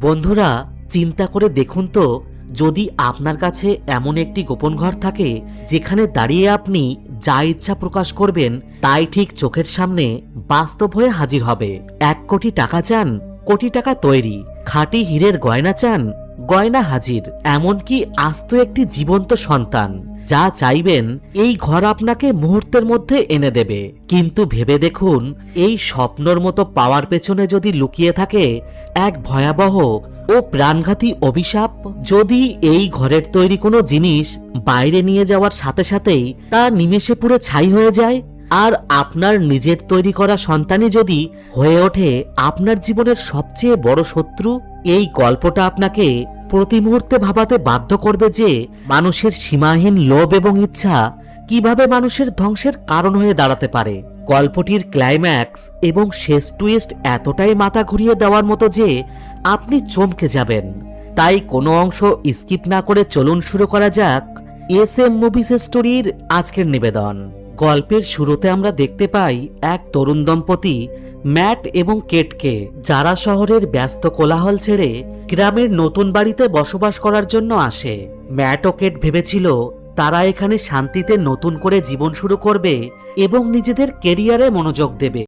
বন্ধুরা, চিন্তা করে দেখুন তো, যদি আপনার কাছে এমন একটি গোপন ঘর থাকে যেখানে দাঁড়িয়ে আপনি যা ইচ্ছা প্রকাশ করবেন তাই ঠিক চোখের সামনে বাস্তব হয়ে হাজির হবে। 1 কোটি টাকা চান, কোটি টাকা তৈরি। খাঁটি হীরের গয়না চান, গয়না হাজির। এমনকি আস্ত একটি জীবন্ত সন্তান। যা চাইবেন এই ঘর আপনাকে মুহূর্তের মধ্যে এনে দেবে। কিন্তু ভেবে দেখুন, এই স্বপ্নর মতো পাওয়ার পেছনে যদি লুকিয়ে থাকে এক ভয়াবহ ও প্রাণঘাতী অভিশাপ। যদি এই ঘরের তৈরি কোনো জিনিস বাইরে নিয়ে যাওয়ার সাথে সাথেই তা নিমেষে পুড়ে ছাই হয়ে যায়, আর আপনার নিজের তৈরি করা সন্তানই যদি হয়ে ওঠে আপনার জীবনের সবচেয়ে বড় শত্রু। এই গল্পটা আপনাকে প্রতি মুহূর্তে ভাবাতে বাধ্য করবে যে মানুষের সীমাহীন লোভ এবং ইচ্ছা কিভাবে মানুষের ধ্বংসের কারণ হয়ে দাঁড়াতে পারে। গল্পটির ক্লাইম্যাক্স এবং শেষ টুইস্ট এতটাই মাথা ঘুরিয়ে দেওয়ার মতো যে আপনি চমকে যাবেন। তাই কোনো অংশ স্কিপ না করে চলুন শুরু করা যাক SM মুভিজ স্টোরির আজকের নিবেদন। গল্পের শুরুতে আমরা দেখতে পাই এক তরুণ দম্পতি ম্যাট এবং কেটকে, যারা শহরের ব্যস্ত কোলাহল ছেড়ে গ্রামের নতুন বাড়িতে বসবাস করার জন্য আসে। ম্যাট ও কেট ভেবেছিল তারা এখানে শান্তিতে নতুন করে জীবন শুরু করবে এবং নিজেদের কেরিয়ারে মনোযোগ দেবে।